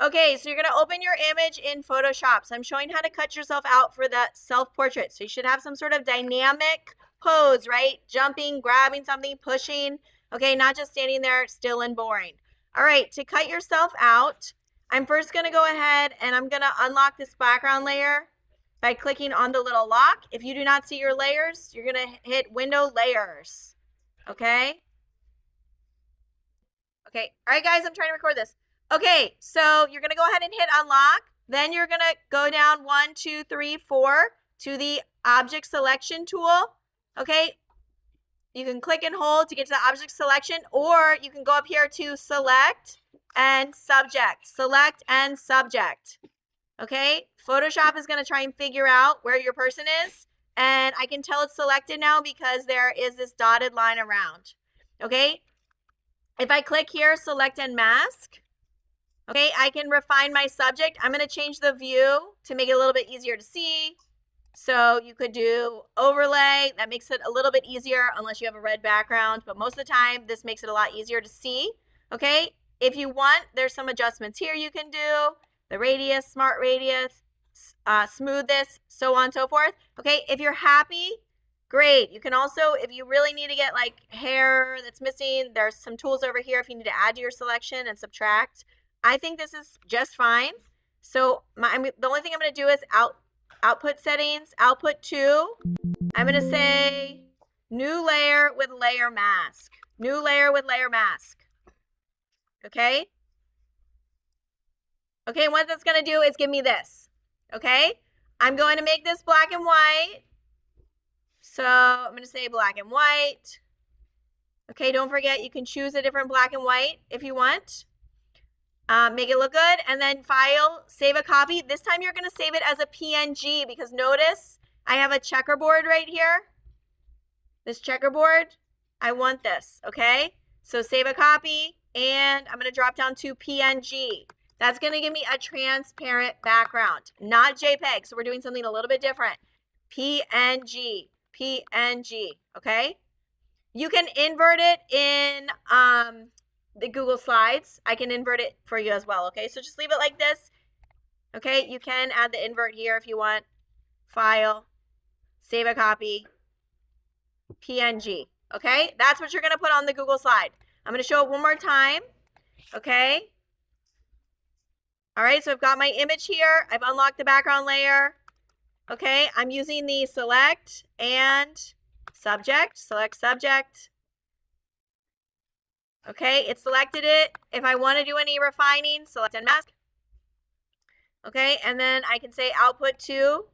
Okay, so you're gonna open your image in Photoshop. So I'm showing how to cut yourself out for that self-portrait. So you should have some sort of dynamic pose, right? Jumping, grabbing something, pushing. Okay, not just standing there still and boring. All right, to cut yourself out, I'm first gonna go ahead and I'm gonna unlock this background layer by clicking on the little lock. If you do not see your layers, you're gonna hit Window Layers, okay? Okay, all right guys, I'm trying to record this. Okay, so you're gonna go ahead and hit unlock. Then you're gonna go down 1, 2, 3, 4 to the object selection tool. Okay, you can click and hold to get to the object selection, or you can go up here to select and subject. Select and subject. Okay, Photoshop is gonna try and figure out where your person is, and I can tell it's selected now because there is this dotted line around. Okay, if I click here, select and mask, okay, I can refine my subject. I'm going to change the view to make it a little bit easier to see. So you could do overlay. That makes it a little bit easier unless you have a red background. But most of the time, this makes it a lot easier to see. Okay, if you want, there's some adjustments here you can do. The radius, smart radius, smooth this, so on and so forth. Okay, if you're happy, great. You can also, if you really need to get like hair that's missing, there's some tools over here if you need to add to your selection and subtract. I think this is just fine. So the only thing I'm going to do is output settings, output 2. I'm going to say new layer with layer mask. New layer with layer mask. Okay? Okay, what that's going to do is give me this. Okay? I'm going to make this black and white. So I'm going to say black and white. Okay, don't forget you can choose a different black and white if you want. Make it look good, and then file, save a copy. This time you're going to save it as a PNG because notice I have a checkerboard right here. This checkerboard, I want this, okay? So save a copy, and I'm going to drop down to PNG. That's going to give me a transparent background, not JPEG. So we're doing something a little bit different. PNG, PNG, okay? You can invert it in the Google Slides. I can invert it for you as well, okay? So just leave it like this, okay? You can add the invert here if you want. File, save a copy, PNG, okay? That's what you're going to put on the Google Slide. I'm going to show it one more time, okay? All right, so I've got my image here. I've unlocked the background layer, okay? I'm using the select and subject, select subject. Okay, it selected it. If I want to do any refining, select and mask. Okay, and then I can say output 2,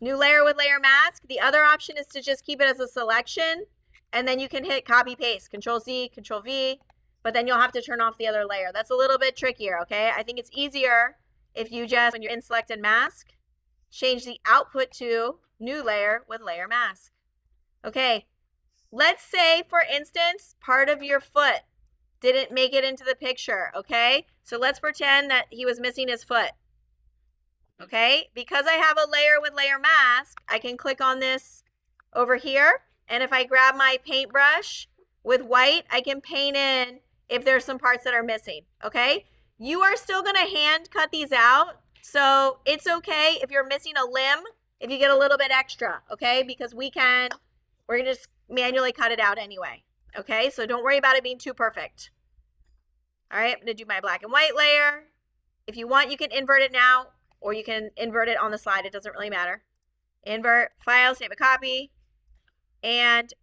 new layer with layer mask. The other option is to just keep it as a selection, and then you can hit copy paste, Control Z, Control V, but then you'll have to turn off the other layer. That's a little bit trickier, okay? I think it's easier if you just, when you're in select and mask, change the output to new layer with layer mask. Okay, let's say, for instance, part of your foot didn't make it into the picture, okay? So let's pretend that he was missing his foot, okay? Because I have a layer with layer mask, I can click on this over here, and if I grab my paintbrush with white, I can paint in if there's some parts that are missing, okay? You are still gonna hand cut these out, so it's okay if you're missing a limb, if you get a little bit extra, okay? Because we're gonna just manually cut it out anyway, okay? So don't worry about it being too perfect. All right, I'm gonna do my black and white layer. If you want, you can invert it now, or you can invert it on the slide. It doesn't really matter. Invert, file, save a copy, and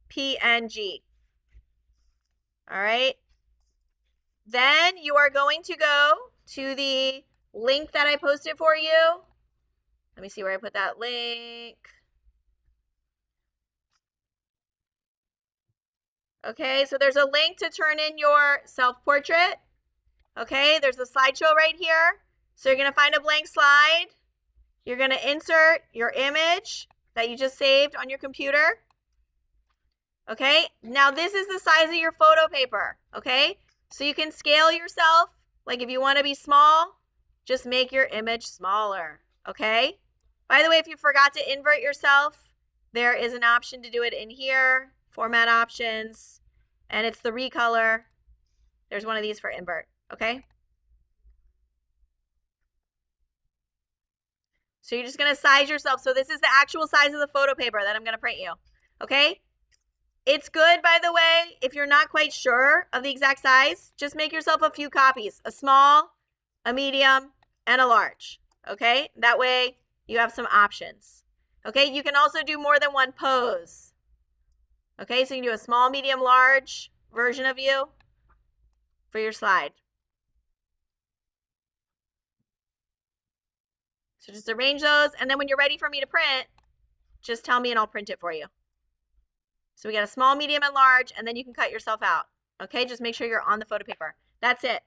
PNG. All right. Then you are going to go to the link that I posted for you. Let me see where I put that link. Okay, so there's a link to turn in your self-portrait. Okay, there's a slideshow right here. So you're going to find a blank slide. You're going to insert your image that you just saved on your computer. Okay, now this is the size of your photo paper. Okay, so you can scale yourself. Like if you want to be small, just make your image smaller. Okay, by the way, if you forgot to invert yourself, there is an option to do it in here. Format options, and it's the recolor. There's one of these for invert, okay? So you're just going to size yourself. So this is the actual size of the photo paper that I'm going to print you. Okay? It's good, by the way, if you're not quite sure of the exact size, just make yourself a few copies, a small, a medium, and a large. Okay? That way you have some options. Okay? You can also do more than one pose. Okay? So you can do a small, medium, large version of you for your slide. So just arrange those, and then when you're ready for me to print, just tell me and I'll print it for you. So we got a small, medium, and large, and then you can cut yourself out. Okay, just make sure you're on the photo paper. That's it.